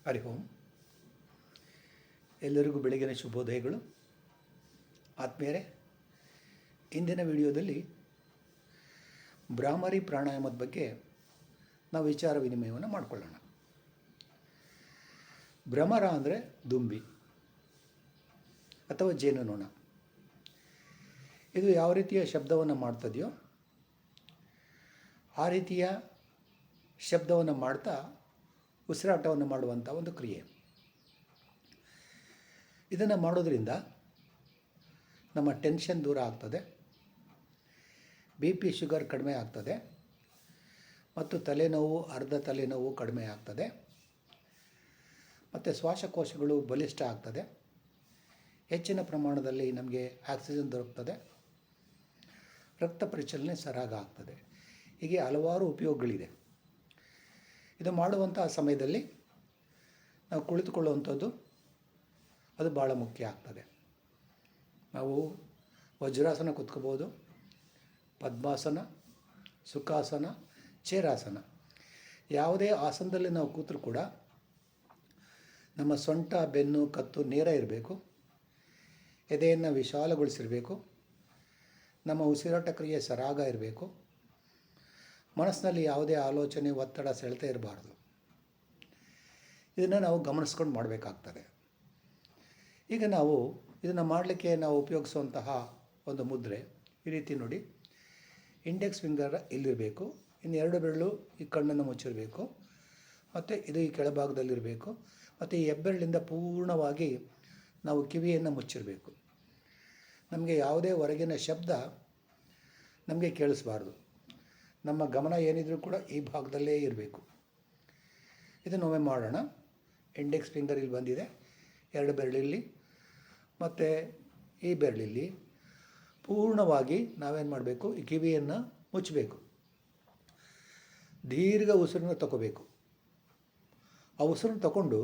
ಹರಿ ಓಂ. ಎಲ್ಲರಿಗೂ ಬೆಳಗಿನ ಶುಭೋದಯಗಳು. ಆತ್ಮೀಯರೇ, ಇಂದಿನ ವಿಡಿಯೋದಲ್ಲಿ ಭ್ರಾಮರಿ ಪ್ರಾಣಾಯಾಮದ ಬಗ್ಗೆ ನಾವು ವಿಚಾರ ವಿನಿಮಯವನ್ನು ಮಾಡಿಕೊಳ್ಳೋಣ. ಭ್ರಮರ ಅಂದರೆ ದುಂಬಿ ಅಥವಾ ಜೇನುನೊಣ. ಇದು ಯಾವ ರೀತಿಯ ಶಬ್ದವನ್ನು ಮಾಡ್ತದೆಯೋ ಆ ರೀತಿಯ ಶಬ್ದವನ್ನು ಮಾಡ್ತಾ ಉಸಿರಾಟವನ್ನು ಮಾಡುವಂಥ ಒಂದು ಕ್ರಿಯೆ. ಇದನ್ನು ಮಾಡೋದರಿಂದ ನಮ್ಮ ಟೆನ್ಷನ್ ದೂರ ಆಗ್ತದೆ, BP ಶುಗರ್ ಕಡಿಮೆ ಆಗ್ತದೆ ಮತ್ತು ತಲೆನೋವು, ಅರ್ಧ ತಲೆನೋವು ಕಡಿಮೆ ಆಗ್ತದೆ ಮತ್ತು ಶ್ವಾಸಕೋಶಗಳು ಬಲಿಷ್ಠ ಆಗ್ತದೆ. ಹೆಚ್ಚಿನ ಪ್ರಮಾಣದಲ್ಲಿ ನಮಗೆ ಆಕ್ಸಿಜನ್ ದೊರಕ್ತದೆ, ರಕ್ತ ಪರಿಚಲನೆ ಸರಾಗ ಆಗ್ತದೆ. ಹೀಗೆ ಹಲವಾರು ಉಪಯೋಗಗಳಿದೆ. ಇದು ಮಾಡುವಂಥ ಸಮಯದಲ್ಲಿ ನಾವು ಕುಳಿತುಕೊಳ್ಳುವಂಥದ್ದು ಅದು ಭಾಳ ಮುಖ್ಯ ಆಗ್ತದೆ. ನಾವು ವಜ್ರಾಸನ ಕೂತ್ಕೋಬೋದು, ಪದ್ಮಾಸನ, ಸುಖಾಸನ, ಚೇರಾಸನ, ಯಾವುದೇ ಆಸನದಲ್ಲಿ ನಾವು ಕೂತರೂ ಕೂಡ ನಮ್ಮ ಸೊಂಟ, ಬೆನ್ನು, ಕತ್ತು ನೇರ ಇರಬೇಕು. ಎದೆಯನ್ನು ವಿಶಾಲಗೊಳಿಸಿರಬೇಕು. ನಮ್ಮ ಉಸಿರಾಟ ಕ್ರಿಯೆ ಸರಾಗ ಇರಬೇಕು. ಮನಸ್ಸಿನಲ್ಲಿ ಯಾವುದೇ ಆಲೋಚನೆ, ಒತ್ತಡ, ಸೆಳೆತ ಇರಬಾರ್ದು. ಇದನ್ನು ನಾವು ಗಮನಿಸ್ಕೊಂಡು ಮಾಡಬೇಕಾಗ್ತದೆ. ಈಗ ನಾವು ಇದನ್ನು ಮಾಡಲಿಕ್ಕೆ ನಾವು ಉಪಯೋಗಿಸುವಂತಹ ಒಂದು ಮುದ್ರೆ ಈ ರೀತಿ ನೋಡಿ. ಇಂಡೆಕ್ಸ್ ಫಿಂಗರ್ ಇಲ್ಲಿರಬೇಕು, ಇನ್ನು 2 ಬೆರಳು ಈ ಕಣ್ಣನ್ನು ಮುಚ್ಚಿರಬೇಕು ಮತ್ತು ಇದು ಈ ಕೆಳಭಾಗದಲ್ಲಿರಬೇಕು ಮತ್ತು ಈ ಹೆಬ್ಬೆರಳಿಂದ ಪೂರ್ಣವಾಗಿ ನಾವು ಕಿವಿಯನ್ನು ಮುಚ್ಚಿರಬೇಕು. ನಮಗೆ ಯಾವುದೇ ಹೊರಗಿನ ಶಬ್ದ ನಮಗೆ ಕೇಳಿಸಬಾರ್ದು. ನಮ್ಮ ಗಮನ ಏನಿದ್ರೂ ಕೂಡ ಈ ಭಾಗದಲ್ಲೇ ಇರಬೇಕು. ಇದನ್ನು ಒಮ್ಮೆ ಮಾಡೋಣ. ಇಂಡೆಕ್ಸ್ ಫಿಂಗರ್ ಇಲ್ಲಿ ಬಂದಿದೆ, 2 ಬೆರಳಿಲ್ಲಿ ಮತ್ತು ಈ ಬೆರಳಿಲ್ಲಿ ಪೂರ್ಣವಾಗಿ ನಾವೇನು ಮಾಡಬೇಕು, ಈ ಕಿವಿಯನ್ನು ಮುಚ್ಚಬೇಕು. ದೀರ್ಘ ಉಸಿರನ್ನ ತಗೋಬೇಕು. ಆ ಉಸಿರನ್ನ ತಗೊಂಡು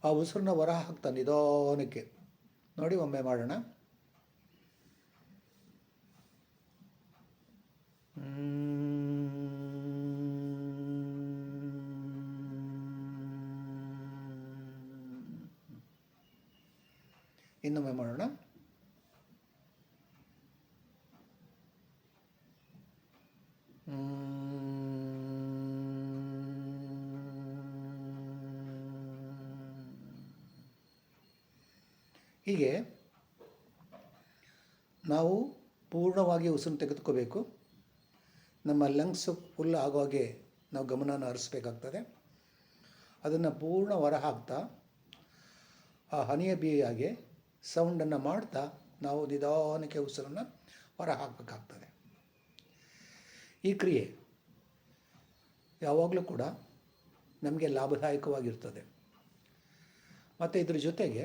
ಆ ಉಸಿರನ್ನ ಹೊರ ಹಾಕ್ತಾ ನಿಧಾನಕ್ಕೆ ನೋಡಿ. ಒಮ್ಮೆ ಮಾಡೋಣ. ಇನ್ನೊಮ್ಮೆ ಮಾಡೋಣ. ಹೀಗೆ ನಾವು ಪೂರ್ಣವಾಗಿ ಉಸಿರು ತೆಗೆದುಕೋಬೇಕು. ನಮ್ಮ ಲಂಗ್ಸ್ ಫುಲ್ ಆಗೋ ಹಾಗೆ ನಾವು ಗಮನನ ಹರಿಸ್ಬೇಕಾಗ್ತದೆ. ಅದನ್ನು ಪೂರ್ಣ ಹೊರ ಹಾಕ್ತಾ ಆ ಹನಿಯ ಬಿಯಾಗೆ ಸೌಂಡನ್ನು ಮಾಡ್ತಾ ನಾವು ನಿಧಾನಕ್ಕೆ ಉಸಿರನ್ನು ಹೊರ ಹಾಕಬೇಕಾಗ್ತದೆ. ಈ ಕ್ರಿಯೆ ಯಾವಾಗಲೂ ಕೂಡ ನಮಗೆ ಲಾಭದಾಯಕವಾಗಿರ್ತದೆ. ಮತ್ತು ಇದ್ರ ಜೊತೆಗೆ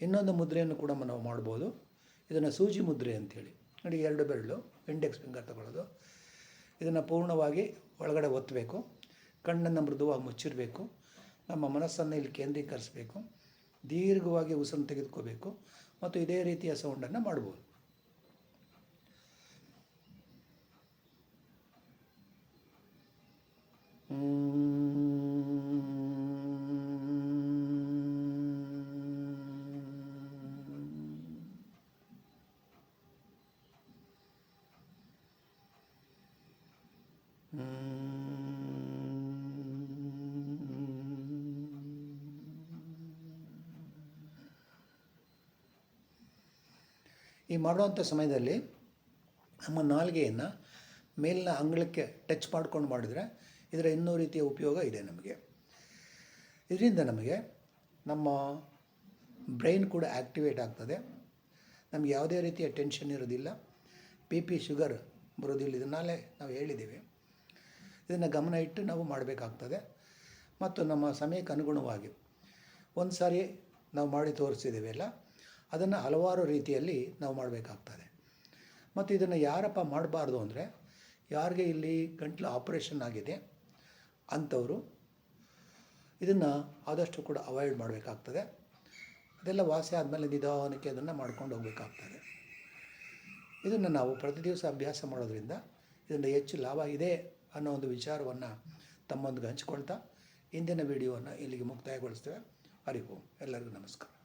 ಇನ್ನೊಂದು ಮುದ್ರೆಯನ್ನು ಕೂಡ ನಾವು ಮಾಡ್ಬೋದು. ಇದನ್ನು ಸೂಜಿ ಮುದ್ರೆ ಅಂಥೇಳಿ ನೋಡಿ. 2 ಬೆರಳು ಇಂಡೆಕ್ಸ್ ಫಿಂಗರ್ ತಗೊಳ್ಳೋದು, ಇದನ್ನು ಪೂರ್ಣವಾಗಿ ಒಳಗಡೆ ಒತ್ತಬೇಕು. ಕಣ್ಣನ್ನು ಮೃದುವಾಗಿ ಮುಚ್ಚಿರಬೇಕು. ನಮ್ಮ ಮನಸ್ಸನ್ನು ಇಲ್ಲಿ ಕೇಂದ್ರೀಕರಿಸಬೇಕು. ದೀರ್ಘವಾಗಿ ಉಸಿರನ್ನು ತೆಗೆದುಕೋಬೇಕು ಮತ್ತು ಇದೇ ರೀತಿಯ ಸೌಂಡನ್ನು ಮಾಡ್ಬೋದು. ಈ ಮಾಡುವಂಥ ಸಮಯದಲ್ಲಿ ನಮ್ಮ ನಾಲಿಗೆಯನ್ನು ಮೇಲಿನ ಅಂಗಳಕ್ಕೆ ಟಚ್ ಮಾಡ್ಕೊಂಡು ಮಾಡಿದರೆ ಇದರ ಇನ್ನೂ ರೀತಿಯ ಉಪಯೋಗ ಇದೆ ನಮಗೆ. ಇದರಿಂದ ನಮಗೆ ನಮ್ಮ ಬ್ರೈನ್ ಕೂಡ ಆ್ಯಕ್ಟಿವೇಟ್ ಆಗ್ತದೆ. ನಮಗೆ ಯಾವುದೇ ರೀತಿಯ ಟೆನ್ಷನ್ ಇರೋದಿಲ್ಲ, BP ಶುಗರ್ ಬರೋದಿಲ್ಲ. ಇದನ್ನಾಲೇ ನಾವು ಹೇಳಿದ್ದೀವಿ. ಇದನ್ನು ಗಮನ ಇಟ್ಟು ನಾವು ಮಾಡಬೇಕಾಗ್ತದೆ. ಮತ್ತು ನಮ್ಮ ಸಮಯಕ್ಕೆ ಅನುಗುಣವಾಗಿ ಒಂದು ಸಾರಿ ನಾವು ಮಾಡಿ ತೋರಿಸಿದ್ದೀವಿ ಅಲ್ಲ, ಅದನ್ನು ಹಲವಾರು ರೀತಿಯಲ್ಲಿ ನಾವು ಮಾಡಬೇಕಾಗ್ತದೆ. ಮತ್ತು ಇದನ್ನು ಯಾರಪ್ಪ ಮಾಡಬಾರ್ದು ಅಂದರೆ, ಯಾರಿಗೆ ಇಲ್ಲಿ ಗಂಟಲು ಆಪರೇಷನ್ ಆಗಿದೆ ಅಂಥವರು ಇದನ್ನು ಆದಷ್ಟು ಕೂಡ ಅವಾಯ್ಡ್ ಮಾಡಬೇಕಾಗ್ತದೆ. ಅದೆಲ್ಲ ವಾಸಿ ಆದಮೇಲೆ ನಿಧಾನಕ್ಕೆ ಅದನ್ನು ಮಾಡ್ಕೊಂಡು ಹೋಗಬೇಕಾಗ್ತದೆ. ಇದನ್ನು ನಾವು ಪ್ರತಿ ದಿವಸ ಅಭ್ಯಾಸ ಮಾಡೋದ್ರಿಂದ ಇದರಿಂದ ಹೆಚ್ಚು ಲಾಭ ಇದೆ ಅನ್ನೋ ಒಂದು ವಿಚಾರವನ್ನು ತಮ್ಮೊಂದಿಗೆ ಹಂಚ್ಕೊಳ್ತಾ ಇಂದಿನ ವಿಡಿಯೋವನ್ನು ಇಲ್ಲಿಗೆ ಮುಕ್ತಾಯಗೊಳಿಸ್ತೇವೆ. ಹರಿ ಓಂ. ಎಲ್ಲರಿಗೂ ನಮಸ್ಕಾರ.